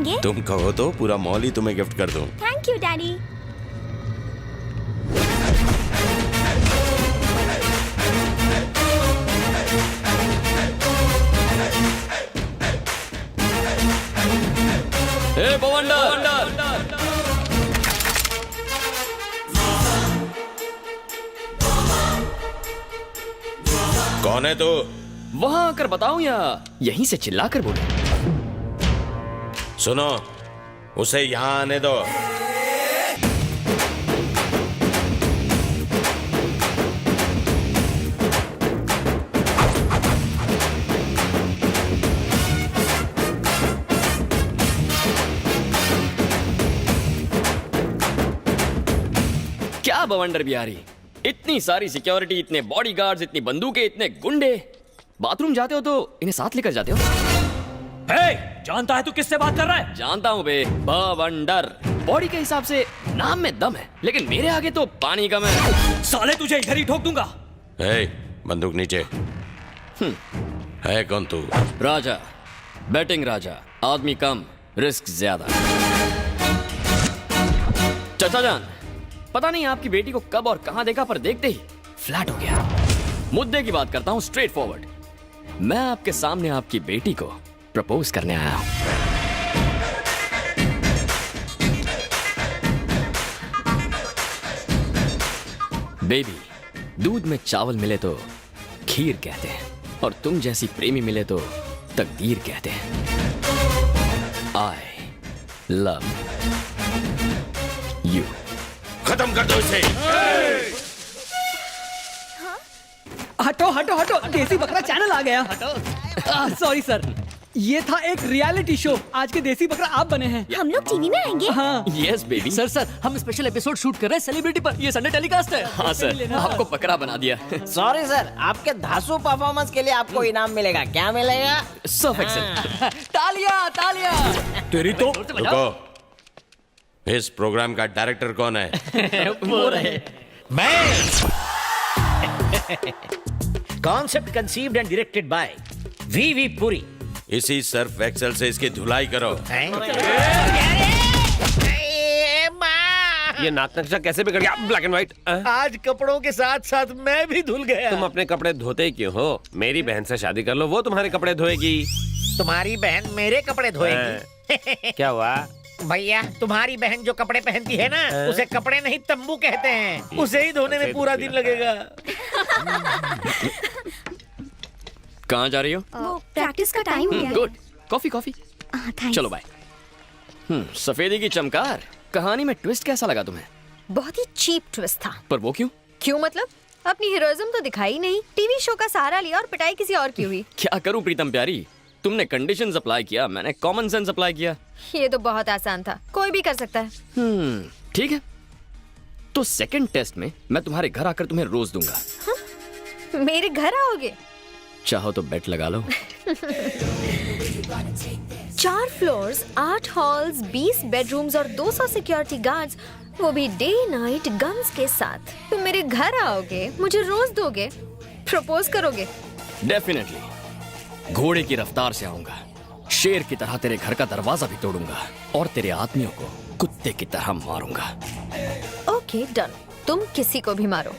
देंगे? तुम कहो तो पूरा मॉल ही तुम्हें गिफ्ट कर दूं। Thank you daddy. हे बवंडर, कौन है तू? वहां आकर बताऊं या यहीं से चिल्लाकर बोलूं? सुनो, उसे यहाँ आने दो। क्या बवंडर बिहारी, इतनी सारी सिक्योरिटी, इतने बॉडीगार्ड्स, इतनी बंदूकें, इतने गुंडे। बाथरूम जाते हो तो इन्हें साथ लेकर जाते हो? जानता है तू किससे बात कर रहा है? जानता हूँ बे, बवंडर। बॉडी के हिसाब से नाम में दम है, लेकिन मेरे आगे तो पानी कम है। साले तुझे इधर ही ठोक दूंगा। हे, बंदूक नीचे। है कौन तू? राजा, बैटिंग राजा, आदमी कम, रिस्क ज्यादा। चाचा जान, पता नहीं आपकी बेटी को कब और कहां देखा, पर देखते ही फ्लैट हो गया। मुद्दे की बात करता हूं, स्ट्रेट फॉरवर्ड। मैं आपके सामने आपकी बेटी को प्रपोज करने आया हूं। बेबी, दूध में चावल मिले तो खीर कहते हैं, और तुम जैसी प्रेमी मिले तो तकदीर कहते हैं। I love you. खत्म कर दो इसे। हटो हटो हटो, देसी बकरा चैनल आ गया। सॉरी सर, ये था एक रियलिटी शो। आज के देसी बकरा आप बने हैं। हम लोग टीवी में आएंगे? हाँ। Yes baby. सर हम स्पेशल एपिसोड शूट कर रहे हैं सेलिब्रिटी पर। ये संडे टेलीकास्ट है। हाँ सर, आपको बकरा बना दिया। सॉरी सर, आपके धांसू परफॉर्मेंस के लिए आपको इनाम मिलेगा। क्या मिलेगा? Surf Excel. तालियां तालियां। तेरी तो रुको, इस प्रोग्राम का डायरेक्टर कौन है? वो रहे। Concept conceived and directed by V Puri. इसी सर्फ एक्सेल से इसकी धुलाई करो। ये नाक नक्शा कैसे बिगड़ गया? Black and white. आज कपड़ों के साथ साथ मैं भी धुल गया। तुम अपने कपड़े धोते ही क्यों हो? मेरी बहन से शादी कर लो, वो तुम्हारे कपड़े धोएगी। तुम्हारी बहन मेरे कपड़े धोएगी? क्या हुआ? भैया, तुम्हारी बहन जो कपड़े पहनती है ना, उसे कपड़े नहीं तंबू कहते हैं। उसे ही धोने में पूरा दिन लगेगा। कहाँ जा रही हो? प्रैक्टिस का टाइम हो गया। Good, coffee coffee. थैंक्स। चलो बाय। सफेदी की चमकार, कहानी में ट्विस्ट कैसा लगा तुम्हें? बहुत ही चीप ट्विस्ट था। पर वो क्यों? क्यों मतलब? अपनी हीरोइज्म तो दिखाई नहीं, टीवी शो का सहारा लिया और पिटाई किसी और की हुई। क्या करूं प्रीतम प्यारी, तुमने कंडीशंस अप्लाई किया, मैंने कॉमन सेंस अप्लाई किया। ये तो बहुत आसान था, कोई भी कर सकता है। ठीक है, तो सेकंड टेस्ट में मैं तुम्हारे घर आकर तुम्हें रोज दूंगा। मेरे घर आओगे? चाहो तो बेट लगा लो। 4 फ्लोर्स, 8 हॉल्स, 20 बेडरूम्स और 200 सिक्योरिटी गार्ड्स, वो भी डे नाइट गन्स के साथ। तुम मेरे घर आओगे, मुझे रोज दोगे, प्रपोज करोगे? डेफिनेटली। घोड़े की रफ्तार से आऊंगा, शेर की तरह तेरे घर का दरवाजा भी तोड़ूंगा और तेरे आदमियों को कुत्ते की तरह मारूंगा। ओके डन, तुम किसी को भी मारो,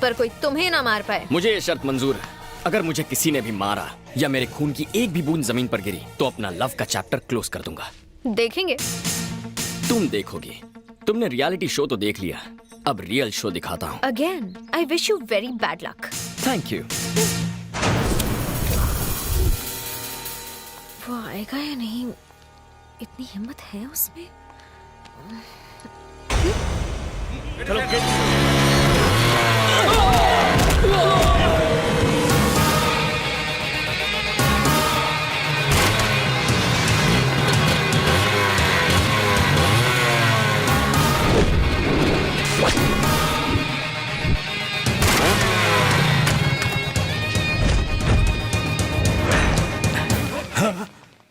पर कोई तुम्हें ना मार पाए। मुझे ये शर्त मंजूर है, अगर मुझे किसी ने भी मारा या मेरे खून की एक भी बूंद जमीन पर गिरी तो अपना लव का चैप्टर क्लोज कर दूंगा। देखेंगे। तुम देखोगी। तुमने रियलिटी शो तो देख लिया, अब रियल शो दिखाता हूँ। Again I wish you very bad luck. Thank you. वो आएगा या नहीं? इतनी हिम्मत है उसमें?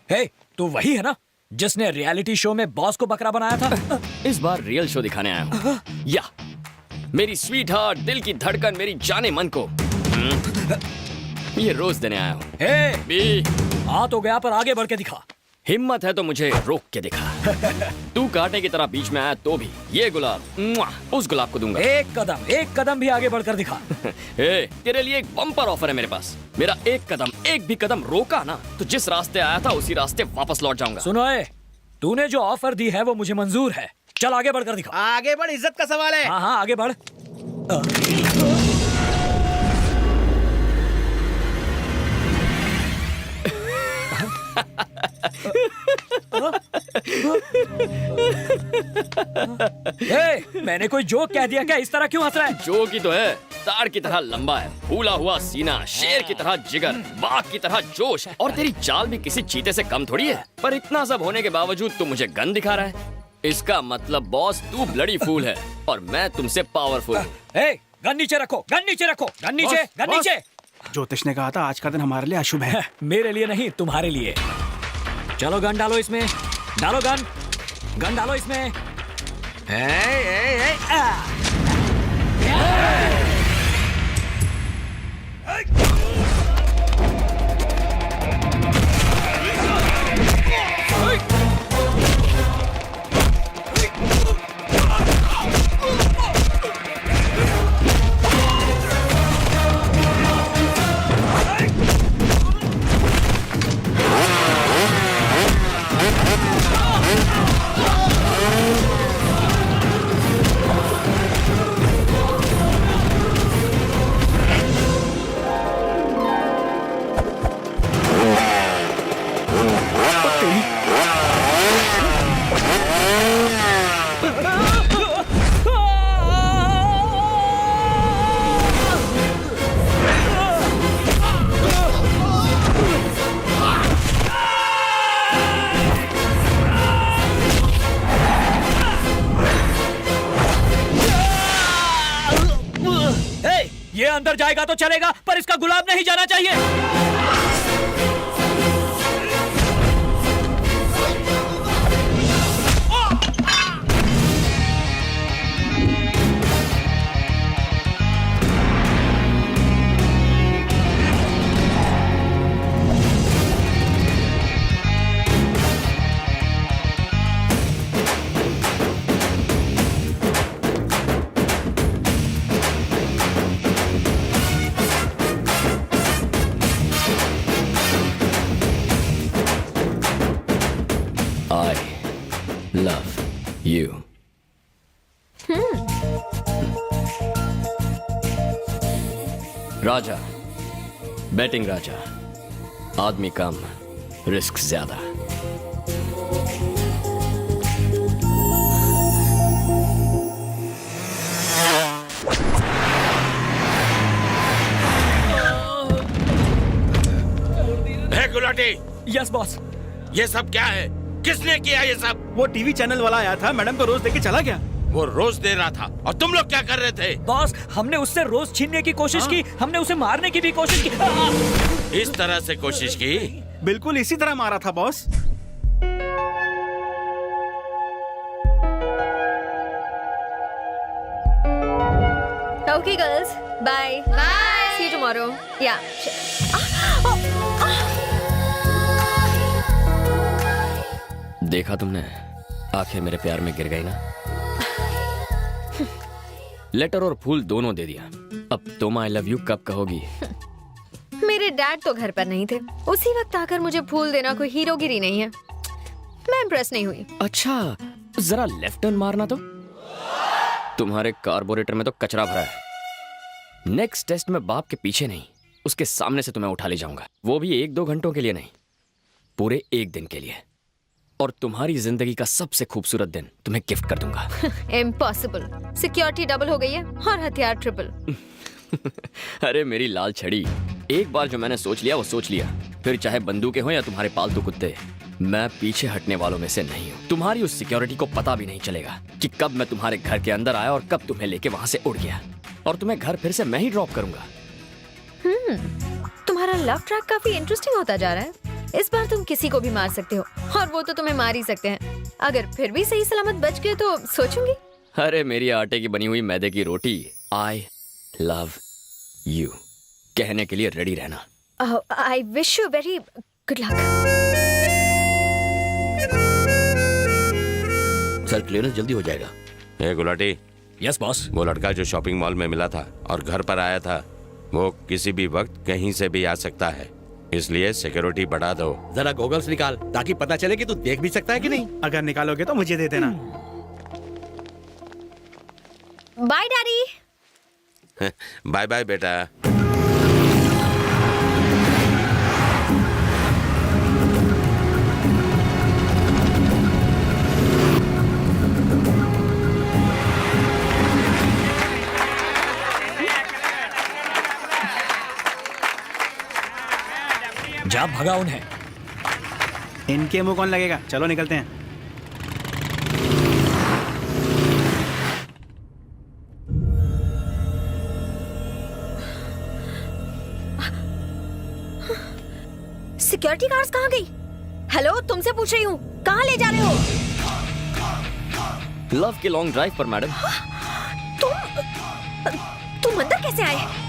हे, तो वही है ना जिसने रियलिटी शो में बॉस को बकरा बनाया था? इस बार रियल शो दिखाने आया हूँ। या मेरी स्वीट हार्ट, दिल की धड़कन, मेरी जाने मन को ये रोज देने आया हूँ। हे, बी आ तो गया पर आगे बढ़ के दिखा। हिम्मत है तो मुझे रोक के दिखा। तू कांटे की तरह बीच में आया तो भी ये गुलाब मुआ, उस गुलाब को दूंगा। एक कदम भी आगे बढ़कर दिखा। ए, तेरे लिए एक बम्पर ऑफर है मेरे पास। मेरा एक भी कदम रोका ना तो जिस रास्ते आया था उसी रास्ते वापस लौट जाऊंगा। सुनो ए, तूने जो ऑफर दी है वो मुझे मंजूर है। चल आगे बढ़कर दिखा। आगे बढ़, इज्जत का सवाल है। हाँ हाँ आगे बढ़। मैंने कोई जोक कह दिया क्या? इस तरह क्यों हंस रहा है? जो की तो है, तार की तरह लंबा है, फूला हुआ सीना, शेर की तरह जिगर, बाघ की तरह जोश, और तेरी चाल भी किसी चीते से कम थोड़ी है। पर इतना सब होने के बावजूद तू मुझे गन दिखा रहा है। इसका मतलब बॉस तू ब्लडी फूल है और मैं तुमसे पावरफुल हूँ। गन नीचे रखो, गन नीचे रखो, गन नीचे, गन नीचे। ज्योतिष ने कहा था आज का दिन हमारे लिए अशुभ है। मेरे लिए नहीं, तुम्हारे लिए। चलो गन डालो इसमें, डालो गन, गन डालो इसमें। ये अंदर जाएगा तो चलेगा, पर इसका गुलाब नहीं जाना चाहिए। love you. राजा, बैटिंग राजा, आदमी कम, रिस्क ज्यादा। है गुलाटी, यस बॉस। ये सब क्या है? किसने किया ये सब? वो टीवी चैनल वाला आया था, मैडम को रोज देके चला गया। वो रोज दे रहा था और तुम लोग क्या कर रहे थे? बॉस, हमने उससे रोज छीनने की कोशिश की, हमने उसे मारने की भी कोशिश की। इस तरह से कोशिश की? बिल्कुल इसी तरह मारा था boss. Okay, girls. Bye. Bye. See you tomorrow. Yeah. देखा तुमने, आंखें मेरे प्यार में गिर गई ना। लेटर और फूल दोनों दे दिया। अब तुम आई लव यू कब कहोगी? मेरे डैड तो घर पर नहीं थे, उसी वक्त आकर मुझे फूल देना कोई हीरोगिरी नहीं है। मैं इम्प्रेस नहीं हुई। अच्छा, जरा लेफ्ट टर्न मारना तो। तुम्हारे कार्बोरेटर में तो कचरा भरा है। नेक्स्ट टेस्ट में बाप के पीछे नहीं, उसके सामने से तुम्हें उठा ले जाऊंगा। वो भी 1-2 घंटों के लिए नहीं, पूरे 1 दिन के लिए। और तुम्हारी जिंदगी का सबसे खूबसूरत दिन तुम्हें गिफ्ट कर दूंगा। इम्पॉसिबल। सिक्योरिटी डबल हो गई है और हथियार ट्रिपल। अरे मेरी लाल छड़ी, एक बार जो मैंने सोच लिया वो सोच लिया। फिर चाहे बंदूकें हो या तुम्हारे पालतू कुत्ते, मैं पीछे हटने वालों में से नहीं हूँ। तुम्हारी उस सिक्योरिटी को पता भी नहीं चलेगा कि कब मैं तुम्हारे घर के अंदर आया और कब तुम्हें लेके वहां से उड़ गया। और तुम्हें घर फिर से मैं ही ड्रॉप करूंगा। तुम्हारा लव ट्रैक काफी इंटरेस्टिंग होता जा रहा है। इस बार तुम किसी को भी मार सकते हो, और वो तो तुम्हें मार ही सकते हैं। अगर फिर भी सही सलामत बच गए तो सोचूंगी। अरे मेरी आटे की बनी हुई मैदे की रोटी, आई लव यू कहने के लिए रेडी रहना। I wish you very good luck. Sir clearance जल्दी हो जाएगा। ए गुलाटी, यस बॉस। वो लड़का जो शॉपिंग मॉल में मिला था और घर पर आया था, वो किसी भी वक्त कहीं से भी आ सकता है, इसलिए सिक्योरिटी बढ़ा दो। जरा गॉगल्स निकाल ताकि पता चले कि तू देख भी सकता है कि नहीं। अगर निकालोगे तो मुझे दे देना। Bye daddy. बाय बाय बेटा। जा भगा उन्हें। इनके मुंह कौन लगेगा, चलो निकलते हैं। सिक्योरिटी गार्ड्स कहाँ गई? हेलो, तुमसे पूछ रही हूँ, कहाँ ले जा रहे हो? लव के लॉन्ग ड्राइव पर मैडम। तुम अंदर कैसे आए?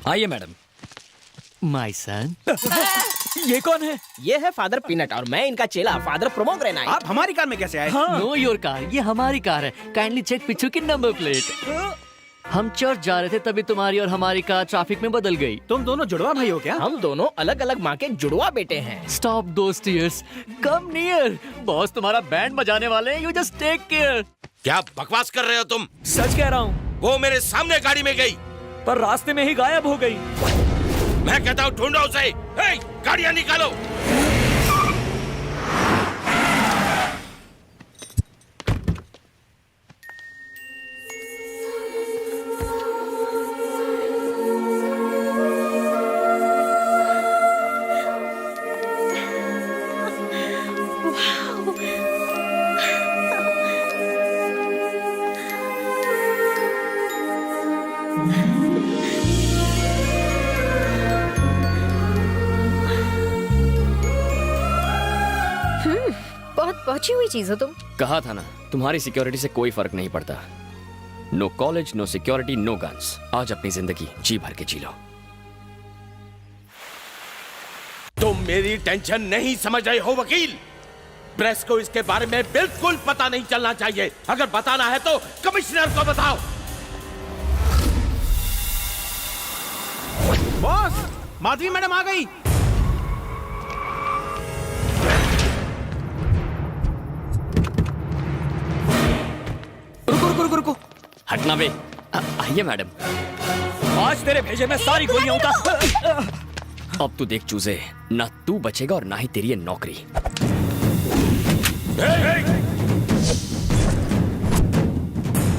आइए मैडम। My son. ये कौन है? ये है फादर पीनट और मैं इनका चेला फादर प्रोमोग्रेनाइट। आप हमारी कार में कैसे आए? नो योर कार, ये हमारी कार है। काइंडली चेक पीछे की नंबर प्लेट। हम चर्च जा रहे थे तभी तुम्हारी और हमारी कार ट्रैफिक में बदल गई। तुम दोनों जुड़वा भाई हो क्या? हम दोनों अलग अलग माँ के जुड़वा बेटे हैं। स्टॉप दोस टीयर्स, कम नियर। बॉस तुम्हारा बैंड बजाने वाले हैं, यू जस्ट टेक केयर। क्या बकवास कर रहे हो तुम? सच कह रहा हूँ। वो मेरे सामने गाड़ी में गई, पर रास्ते में ही गायब हो गई। मैं कहता हूँ ढूंढो उसे। हे, गाड़ियां निकालो। बहुत पहुंची हुई चीज हो तुम। कहा था ना, तुम्हारी सिक्योरिटी से कोई फर्क नहीं पड़ता। No college, no security, no guns. आज अपनी जिंदगी जी भर के जी लो। तुम मेरी टेंशन नहीं समझ रहे हो वकील। प्रेस को इसके बारे में बिल्कुल पता नहीं चलना चाहिए। अगर बताना है तो कमिश्नर को बताओ। बॉस, माधवी मैडम आ गई। रुको। हटना बे। आइए मैडम। आज तेरे भेजे में सारी गोलियां उतार। अब तू देख चूजे, ना तू बचेगा और ना ही तेरी ये नौकरी।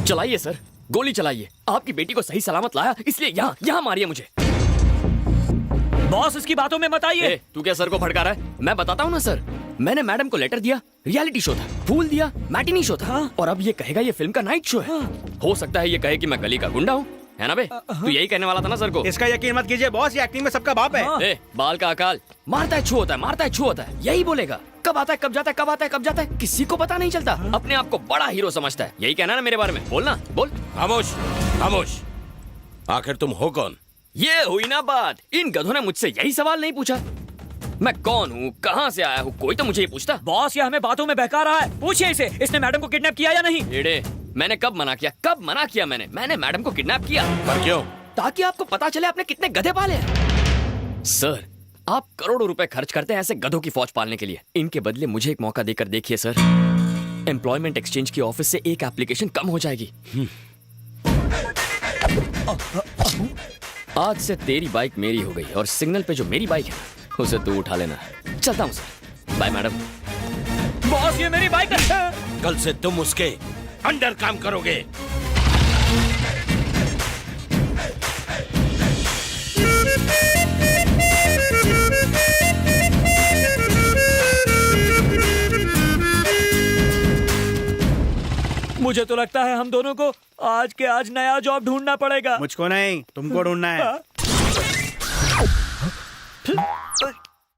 चलाइए सर, गोली चलाइए। आपकी बेटी को सही सलामत लाया, इसलिए यहाँ मारिए मुझे। बॉस, इसकी बातों में मत आइए। तू क्या सर को भड़का रहा है? मैं बताता हूँ ना सर, मैंने मैडम को लेटर दिया, रियलिटी शो था, फूल दिया, मैटिनी शो था, और अब ये कहेगा ये फिल्म का नाइट शो है। हो सकता है ये कहे कि मैं गली का गुंडा हूँ, है ना बे? तू यही कहने वाला था ना सर को? इसका यकीन मत कीजिए बॉस, ये एक्टिंग में सबका बाप है। बाल का अकाल, मारता है छू होता है, मारता है छू होता है, यही बोलेगा। कब आता है कब जाता है, कब आता है कब जाता है, किसी को पता नहीं चलता। अपने आप को बड़ा हीरो समझता है। यही कहना ना मेरे बारे में? बोलना, बोल। खामोश। आखिर तुम हो कौन? ये हुई ना बात। इन गधों ने मुझसे यही सवाल नहीं पूछा। मैं कौन हूँ, कहाँ से आया हूँ, कोई तो मुझे ही पूछता। बॉस, ये हमें बातों में बहका रहा है। पूछिए इसे, इसने मैडम को किडनैप किया या नहीं? एड़े, मैंने कब मना किया? कब मना किया मैंने मैडम को किडनैप किया। पर क्यों? ताकि आपको पता चले आपने कितने गधे पाले हैं। सर, आप करोड़ों रुपए खर्च करते हैं ऐसे गधों की फौज पालने के लिए। इनके बदले मुझे एक मौका देकर देखिए सर। एम्प्लॉयमेंट एक्सचेंज की ऑफिस से एक एप्लीकेशन कम हो जाएगी। आज से तेरी बाइक मेरी हो गई और सिग्नल पे जो मेरी बाइक है उसे तू उठा लेना। चलता हूँ सर, बाय मैडम। बॉस, ये मेरी बाइक है। कल से तुम उसके अंडर काम करोगे। मुझे तो लगता है हम दोनों को आज के आज नया जॉब ढूंढना पड़ेगा। मुझको नहीं, तुमको ढूंढना है।